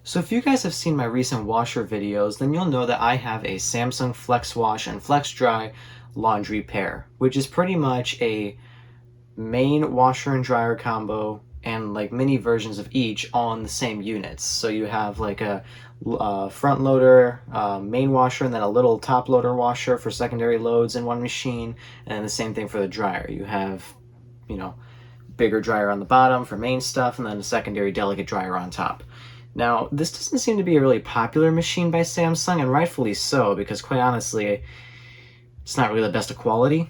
So if you guys have seen my recent washer videos, then you'll know that I have a Samsung Flexwash and FlexDry laundry pair, which is pretty much a main washer and dryer combo and like mini versions of each all in the same units. So you have like a front loader, main washer, and then a little top loader washer for secondary loads in one machine, and the same thing for the dryer. You have, you know, bigger dryer on the bottom for main stuff, and then a secondary delicate dryer on top. Now, this doesn't seem to be a really popular machine by Samsung, and rightfully so, because quite honestly, it's not really the best of quality,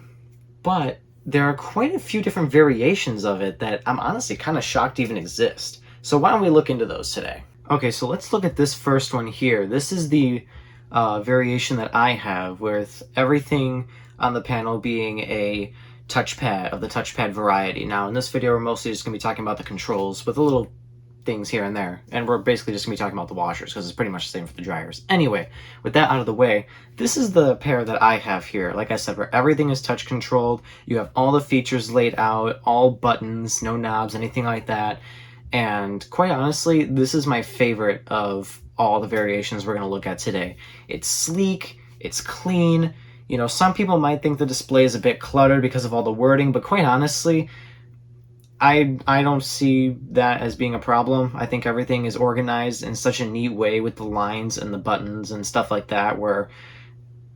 but there are quite a few different variations of it that I'm honestly kind of shocked even exist. So why don't we look into those today? Okay, so let's look at this first one here. This is the variation that I have, with everything on the panel being a touchpad of the touchpad variety. Now, in this video, we're mostly just going to be talking about the controls with a little things here and there, and we're basically just gonna be talking about the washers because it's pretty much the same for the dryers. Anyway, with that out of the way, this is the pair that I have here. Like I said, where everything is touch controlled, you have all the features laid out, all buttons, no knobs, anything like that. And quite honestly, this is my favorite of all the variations we're gonna look at today. It's sleek, it's clean. You know, some people might think the display is a bit cluttered because of all the wording, but quite honestly, I don't see that as being a problem. I think everything is organized in such a neat way with the lines and the buttons and stuff like that, where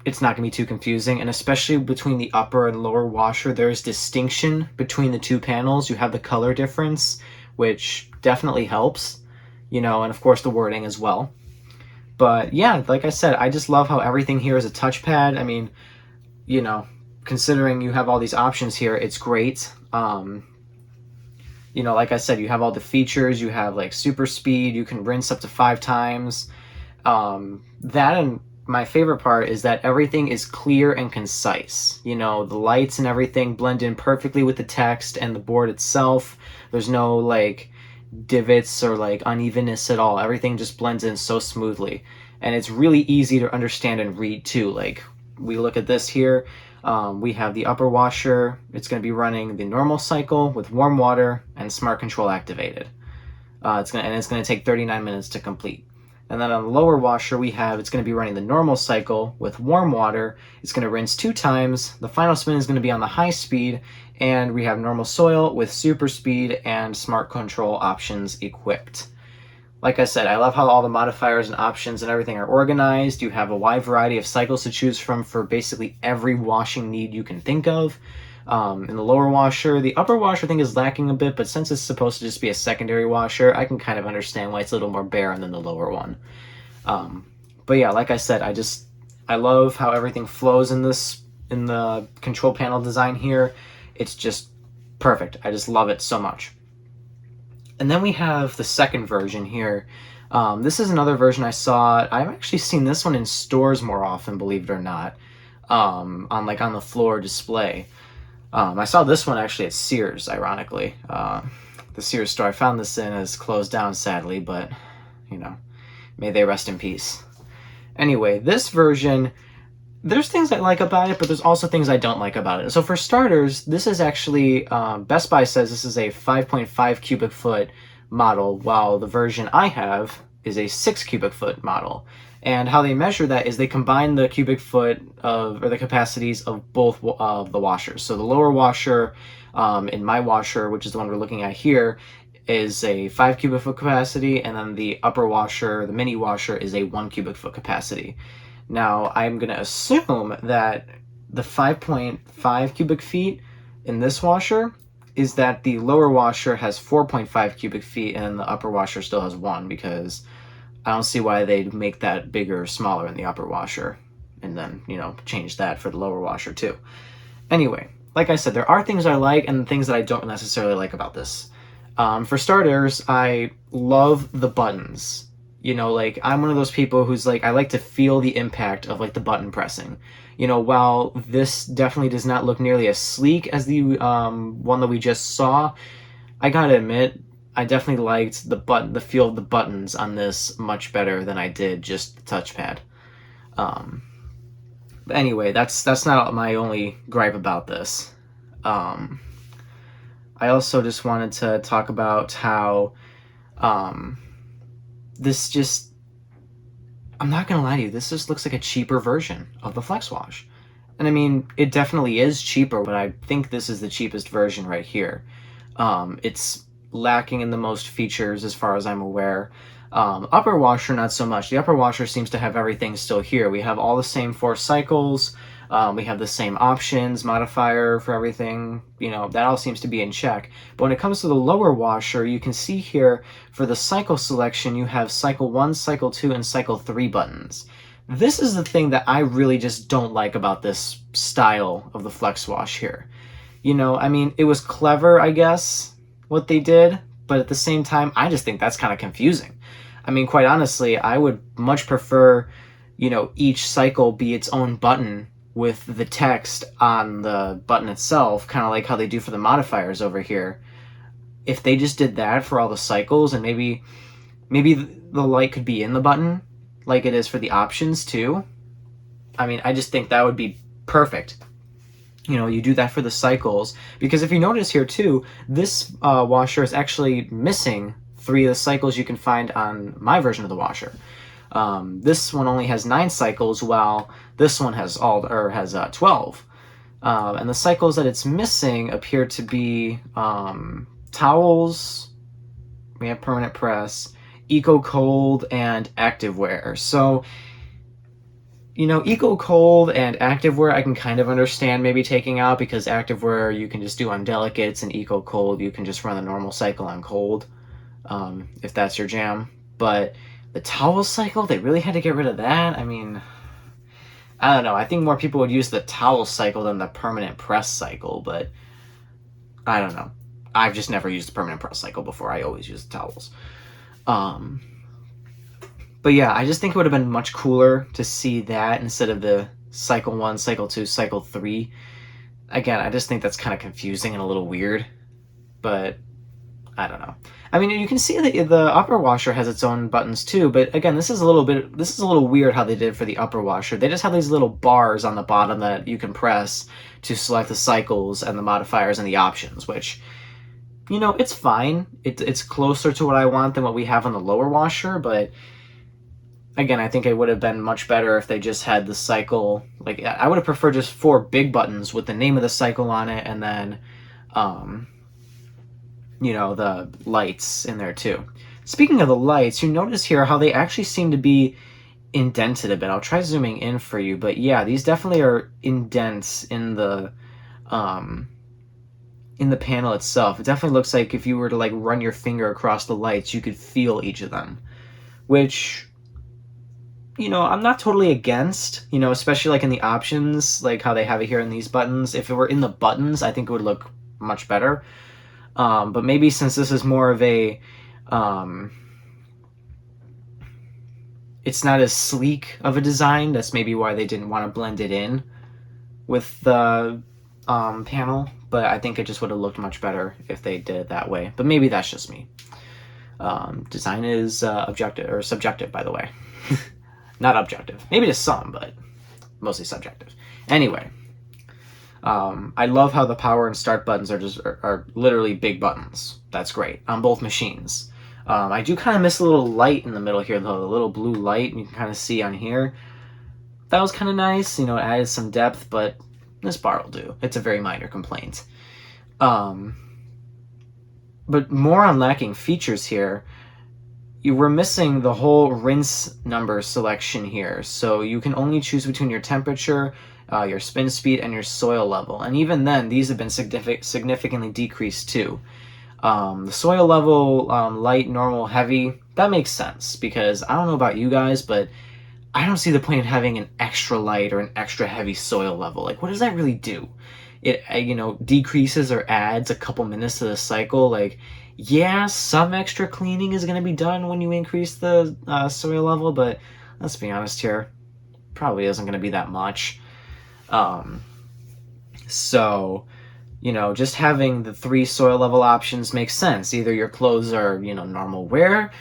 it's not going to be too confusing. And especially between the upper and lower washer, there's distinction between the two panels. You have the color difference, which definitely helps, you know, and of course the wording as well. But yeah, like I said, I just love how everything here is a touchpad. I mean, you know, considering you have all these options here, it's great. You know, like I said, you have all the features. You have like super speed. You can rinse up to 5 times. That, and my favorite part is that everything is clear and concise. You know, the lights and everything blend in perfectly with the text and the board itself. There's no like divots or like unevenness at all. Everything just blends in so smoothly. And it's really easy to understand and read too. Like, we look at this here. We have the upper washer. It's going to be running the normal cycle with warm water and smart control activated. It's going to take 39 minutes to complete. And then on the lower washer, it's going to be running the normal cycle with warm water. It's going to rinse 2 times. The final spin is going to be on the high speed, and we have normal soil with super speed and smart control options equipped. Like I said, I love how all the modifiers and options and everything are organized. You have a wide variety of cycles to choose from for basically every washing need you can think of. In the lower washer, the upper washer I think is lacking a bit, but since it's supposed to just be a secondary washer, I can kind of understand why it's a little more barren than the lower one. But yeah, like I said, I love how everything flows in the control panel design here. It's just perfect. I just love it so much. And then we have the second version here. This is another version I saw. I've actually seen this one in stores more often, believe it or not, on the floor display. I saw this one actually at Sears, ironically. The Sears store I found this in is closed down, sadly, but, you know, may they rest in peace. Anyway, this version, there's things I like about it, but there's also things I don't like about it. So for starters, this is actually, Best Buy says this is a 5.5 cubic foot model, while the version I have is a 6 cubic foot model. And how they measure that is they combine the cubic foot or the capacities of both of the washers. So the lower washer in my washer, which is the one we're looking at here, is a 5 cubic foot capacity, and then the upper washer, the mini washer, is a 1 cubic foot capacity. Now, I'm going to assume that the 5.5 cubic feet in this washer is that the lower washer has 4.5 cubic feet and the upper washer still has 1, because I don't see why they'd make that bigger or smaller in the upper washer and then, you know, change that for the lower washer too. Anyway, like I said, there are things I like and things that I don't necessarily like about this. For starters, I love the buttons. You know, like, I'm one of those people who's like, I like to feel the impact of like the button pressing. You know, while this definitely does not look nearly as sleek as the one that we just saw, I gotta admit, I definitely liked the feel of the buttons on this much better than I did just the touchpad. But anyway, that's not my only gripe about this. I also just wanted to talk about how this just, I'm not gonna lie to you, this just looks like a cheaper version of the FlexWash. And I mean, it definitely is cheaper, but I think this is the cheapest version right here. It's lacking in the most features as far as I'm aware. Upper washer, not so much. The upper washer seems to have everything still here. We have all the same 4 cycles. We have the same options, modifier for everything. You know, that all seems to be in check. But when it comes to the lower washer, you can see here for the cycle selection, you have cycle 1, cycle 2, and cycle 3 buttons. This is the thing that I really just don't like about this style of the FlexWash here. You know, I mean, it was clever, I guess, what they did, but at the same time, I just think that's kind of confusing. I mean, quite honestly, I would much prefer, you know, each cycle be its own button with the text on the button itself, kind of like how they do for the modifiers over here. If they just did that for all the cycles, and maybe the light could be in the button, like it is for the options too. I mean, I just think that would be perfect. You know, you do that for the cycles, because if you notice here too, this washer is actually missing 3 of the cycles you can find on my version of the washer. This one only has 9 cycles, while this one has 12. And the cycles that it's missing appear to be towels. We have permanent press, eco cold, and active wear. So, you know, eco cold and active wear I can kind of understand maybe taking out, because active wear you can just do on delicates, and eco cold you can just run the normal cycle on cold, if that's your jam. But the towel cycle, they really had to get rid of that. I mean, I don't know. I think more people would use the towel cycle than the permanent press cycle, but I don't know. I've just never used the permanent press cycle before. I always use the towels. But yeah, I just think it would have been much cooler to see that instead of the cycle 1, cycle 2, cycle 3. Again, I just think that's kind of confusing and a little weird, but I don't know. I mean, you can see that the upper washer has its own buttons too, but again, this is a little weird how they did for the upper washer. They just have these little bars on the bottom that you can press to select the cycles and the modifiers and the options, which, you know, it's fine. It's closer to what I want than what we have on the lower washer, but again, I think it would have been much better if they just had the cycle. Like, I would have preferred just 4 big buttons with the name of the cycle on it, and then, you know, the lights in there too. Speaking of the lights, you notice here how they actually seem to be indented a bit. I'll try zooming in for you, but yeah, these definitely are indents in the panel itself. It definitely looks like if you were to like run your finger across the lights, you could feel each of them, which, you know, I'm not totally against, you know, especially like in the options, like how they have it here in these buttons. If it were in the buttons, I think it would look much better. But maybe since this is more of a, it's not as sleek of a design, that's maybe why they didn't want to blend it in with the panel. But I think it just would have looked much better if they did it that way. But maybe that's just me. Design is objective or subjective, by the way. Not objective. Maybe to some, but mostly subjective. Anyway, I love how the power and start buttons are literally big buttons. That's great on both machines. I do kind of miss a little light in the middle here, though, the little blue light you can kind of see on here. That was kind of nice. You know, it added some depth, but this bar will do. It's a very minor complaint. But more on lacking features here. You were missing the whole rinse number selection here. So you can only choose between your temperature, your spin speed, and your soil level. And even then, these have been significantly decreased too. The soil level, light, normal, heavy, that makes sense, because I don't know about you guys, but I don't see the point in having an extra light or an extra heavy soil level. Like, what does that really do? It, you know, decreases or adds a couple minutes to the cycle. Like, yeah, some extra cleaning is going to be done when you increase the soil level, but let's be honest here, probably isn't going to be that much. So, you know, just having the 3 soil level options makes sense. Either your clothes are, you know, normal wear,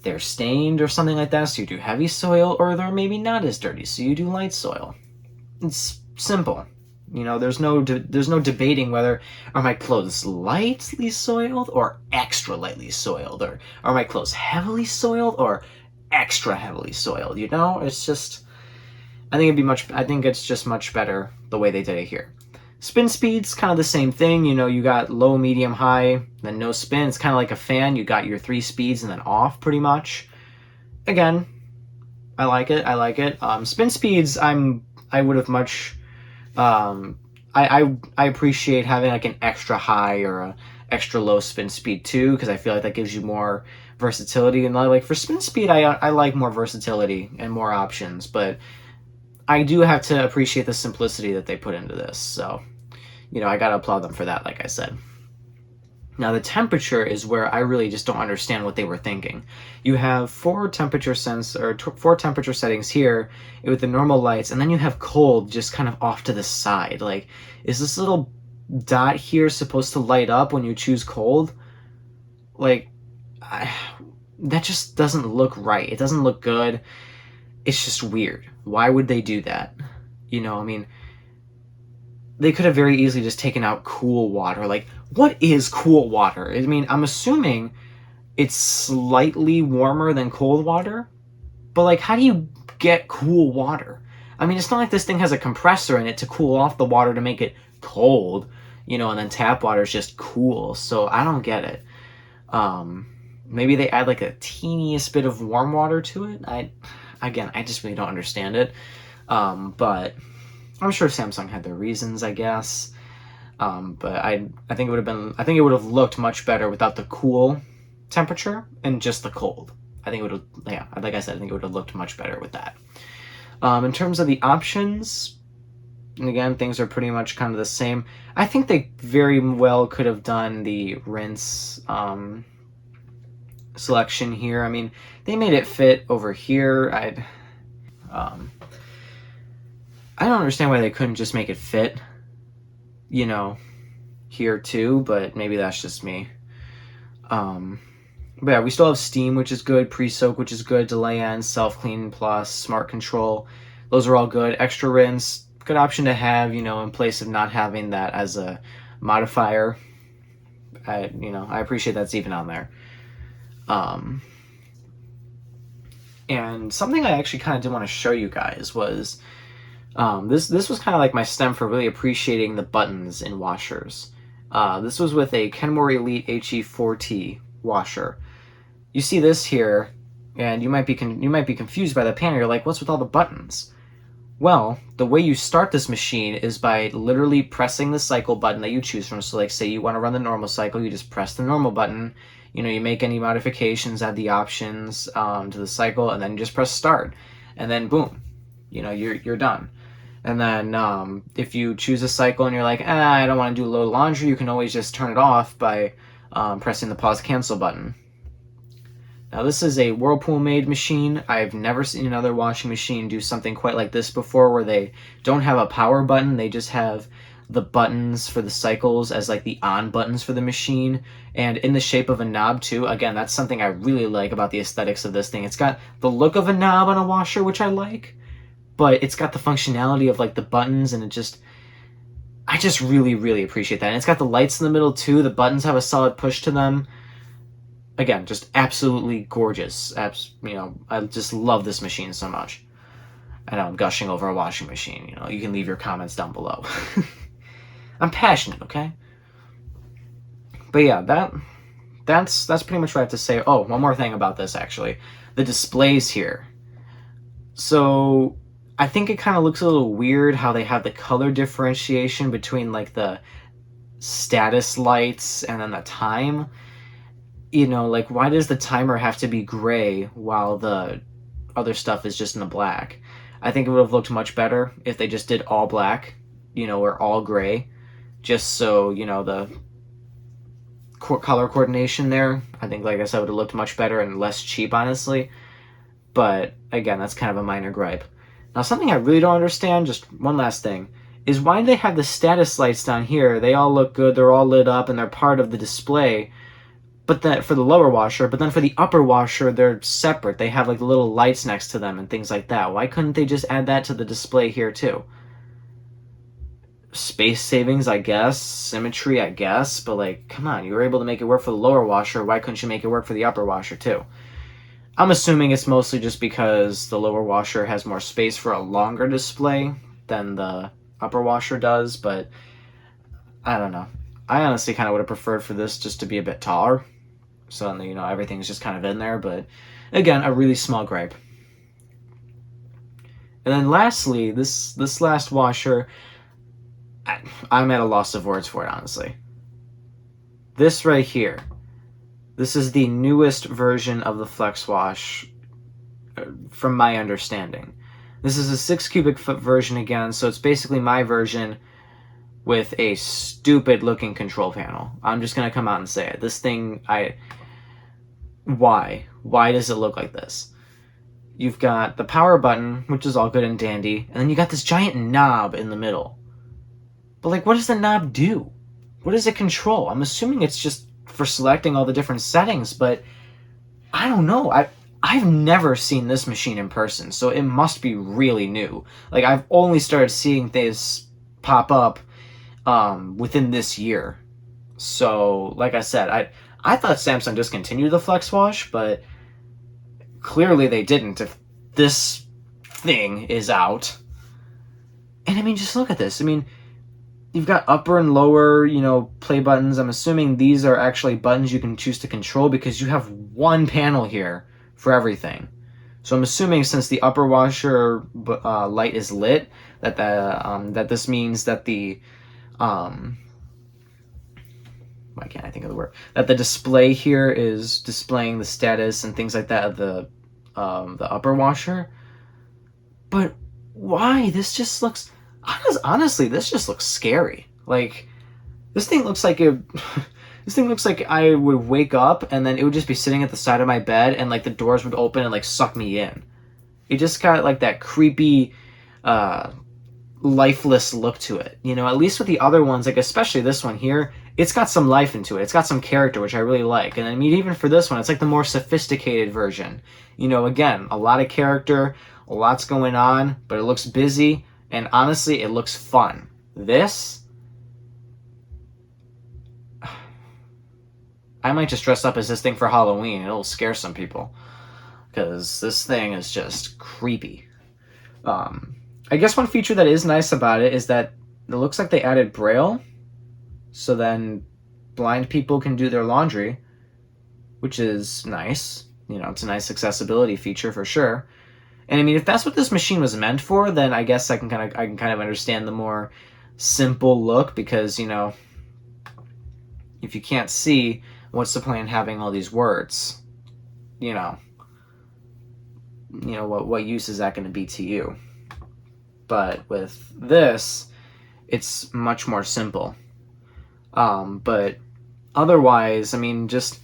they're stained or something like that, so you do heavy soil, or they're maybe not as dirty, so you do light soil. It's simple. You know, there's no debating whether are my clothes lightly soiled or extra lightly soiled, or are my clothes heavily soiled or extra heavily soiled, you know? It's just, I think it's just much better the way they did it here. Spin speed's kind of the same thing, you know, you got low, medium, high, then no spin. It's kind of like a fan. You got your 3 speeds and then off pretty much. Again, I like it. Spin speeds, I would have much, I appreciate having like an extra high or a extra low spin speed too, because I feel like that gives you more versatility. And like for spin speed, I like more versatility and more options, but I do have to appreciate the simplicity that they put into this. So, you know, I gotta applaud them for that, like I said. Now, the temperature is where I really just don't understand what they were thinking. You have 4 temperature settings here with the normal lights, and then you have cold just kind of off to the side. Like, is this little dot here supposed to light up when you choose cold? Like, that just doesn't look right. It doesn't look good. It's just weird. Why would they do that? You know, I mean, they could have very easily just taken out cool water. Like, what is cool water? I mean, I'm assuming it's slightly warmer than cold water, but like, how do you get cool water? I mean, it's not like this thing has a compressor in it to cool off the water to make it cold, you know, and then tap water is just cool. So I don't get it. Maybe they add like a teeniest bit of warm water to it. I just really don't understand it. But I'm sure Samsung had their reasons, I guess. But I think it would have looked much better without the cool temperature and just the cold. I think it would have, yeah, like I said, I think it would have looked much better with that. In terms of the options, and again, things are pretty much kind of the same. I think they very well could have done the rinse selection here. I mean, they made it fit over here. I don't understand why they couldn't just make it fit, you know, here too, but maybe that's just me. But yeah, we still have steam, which is good, pre-soak, which is good, delay end, self-clean plus, smart control. Those are all good. Extra rinse, good option to have, you know, in place of not having that as a modifier. I appreciate that's even on there. And something I actually kind of did want to show you guys was this was kind of like my stem for really appreciating the buttons in washers. This was with a Kenmore Elite HE4T washer. You see this here, and you might be confused by the panel. You're like, what's with all the buttons? Well, the way you start this machine is by literally pressing the cycle button that you choose from. So like, say you want to run the normal cycle, you just press the normal button. You know, you make any modifications, add the options to the cycle, and then you just press start. And then boom, you know, you're done. And then if you choose a cycle and you're like, I don't want to do load laundry, you can always just turn it off by pressing the pause cancel button. Now this is a Whirlpool-made machine. I've never seen another washing machine do something quite like this before, where they don't have a power button. They just have the buttons for the cycles as like the on buttons for the machine, and in the shape of a knob too. Again, that's something I really like about the aesthetics of this thing. It's got the look of a knob on a washer, which I like, but it's got the functionality of like the buttons, and I just really, really appreciate that. And it's got the lights in the middle too. The buttons have a solid push to them. Again, just absolutely gorgeous. You know, I just love this machine so much. I know I'm gushing over a washing machine. You know, you can leave your comments down below. I'm passionate, okay? But yeah, that's pretty much what I have to say. Oh, one more thing about this, actually. The displays here. So I think it kind of looks a little weird how they have the color differentiation between like the status lights and then the time. You know, like, why does the timer have to be gray while the other stuff is just in the black? I think it would have looked much better if they just did all black, you know, or all gray, just so, you know, the color coordination there, I think, like I said, would have looked much better and less cheap, honestly. But again, that's kind of a minor gripe. Now, something I really don't understand, just one last thing, is why do they have the status lights down here? They all look good, they're all lit up, and they're part of the display. But that for the lower washer, but then for the upper washer, they're separate. They have like little lights next to them and things like that. Why couldn't they just add that to the display here too? Space savings, I guess. Symmetry, I guess. But like, come on, you were able to make it work for the lower washer. Why couldn't you make it work for the upper washer too? I'm assuming it's mostly just because the lower washer has more space for a longer display than the upper washer does, but I don't know. I honestly kind of would have preferred for this just to be a bit taller, so then, you know, everything's just kind of in there, but again, a really small gripe. And then lastly, this last washer, I'm at a loss of words for it, honestly. This right here, this is the newest version of the FlexWash, from my understanding. This is a 6 cubic foot version again, so it's basically my version with a stupid looking control panel. I'm just gonna come out and say it. This thing, why? Why does it look like this? You've got the power button, which is all good and dandy, and then you got this giant knob in the middle. But like, what does the knob do? What does it control? I'm assuming it's just for selecting all the different settings, but I don't know. I've never seen this machine in person, so it must be really new. Like, I've only started seeing this pop up within this year. So, like I said, I thought Samsung discontinued the FlexWash, but clearly they didn't if this thing is out. And I mean, just look at this. I mean, you've got upper and lower, you know, play buttons. I'm assuming these are actually buttons you can choose to control because you have one panel here for everything. So I'm assuming since the upper washer light is lit, that this means that the why can't I think of the word? That the display here is displaying the status and things like that of the upper washer. But why? This just looks, honestly, this just looks scary. Like, this thing looks like this thing looks like I would wake up and then it would just be sitting at the side of my bed and like the doors would open and like suck me in. It just got like that creepy, lifeless look to it. You know, at least with the other ones, like especially this one here, it's got some life into it. It's got some character, which I really like. And I mean, even for this one, it's like the more sophisticated version. You know, again, a lot of character, a lot's going on, but it looks busy, and honestly, it looks fun. This, I might just dress up as this thing for Halloween. It'll scare some people, because this thing is just creepy. I guess one feature that is nice about it is that it looks like they added Braille, so then blind people can do their laundry, which is nice. You know, it's a nice accessibility feature for sure. And I mean, if that's what this machine was meant for, then I guess I can kind of understand the more simple look, because, you know, if you can't see, what's the point in having all these words? You know, what use is that going to be to you? But with this, it's much more simple. But otherwise, I mean, just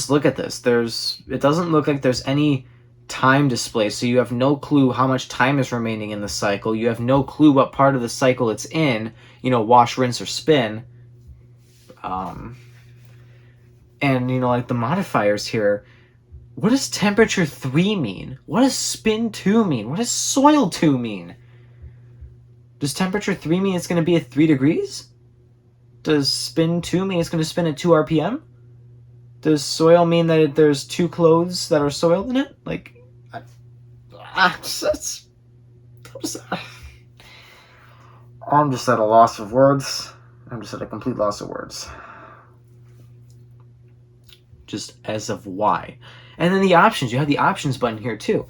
look at this. It doesn't look like there's any time display, so you have no clue how much time is remaining in the cycle. You have no clue what part of the cycle it's in, you know, wash, rinse, or spin. And, you know, like the modifiers here, what does temperature 3 mean? What does spin 2 mean? What does soil 2 mean? Does temperature 3 mean it's going to be at 3 degrees? Does spin 2 mean it's going to spin at 2 RPM? Does soil mean that there's 2 clothes that are soiled in it? Like, I'm just at a loss of words. I'm just at a complete loss of words. Just as of why. And then the options. You have the options button here too.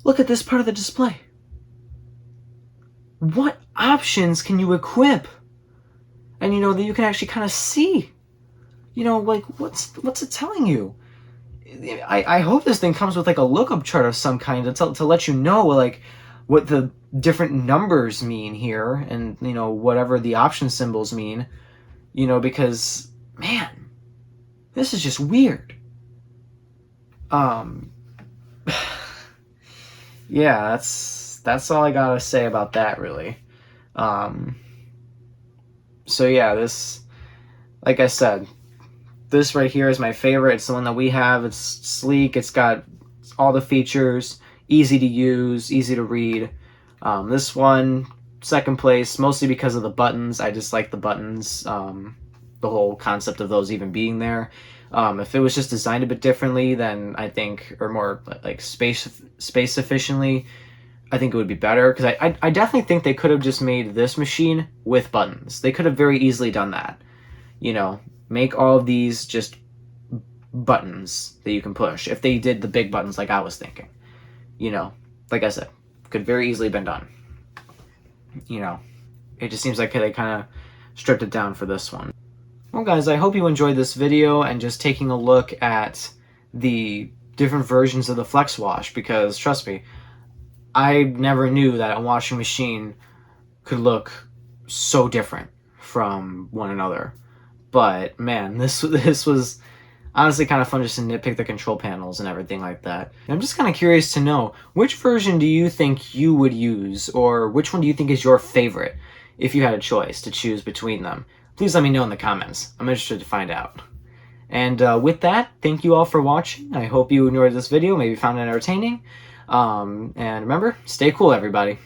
Look at this part of the display. What options can you equip? And you know, that you can actually kind of see. You know, like, what's it telling you? I hope this thing comes with like a lookup chart of some kind to let you know like what the different numbers mean here, and you know, whatever the option symbols mean. You know, because man, this is just weird. Yeah, that's all I gotta say about that, really. So yeah, this, like I said, this right here is my favorite. It's the one that we have. It's sleek. It's got all the features, easy to use, easy to read. This one, second place, mostly because of the buttons. I just like the buttons, the whole concept of those even being there. If it was just designed a bit differently, then I think, or more like space efficiently, I think it would be better, because I definitely think they could have just made this machine with buttons. They could have very easily done that. You know, make all of these just buttons that you can push. If they did the big buttons like I was thinking, you know, like I said, could very easily been done. You know, it just seems like they kind of stripped it down for this one. Well, guys, I hope you enjoyed this video and just taking a look at the different versions of the FlexWash, because trust me, I never knew that a washing machine could look so different from one another. But man, this was honestly kind of fun just to nitpick the control panels and everything like that. And I'm just kind of curious to know, which version do you think you would use, or which one do you think is your favorite if you had a choice to choose between them? Please let me know in the comments. I'm interested to find out. And with that, thank you all for watching. I hope you enjoyed this video, maybe found it entertaining. And remember, stay cool, everybody.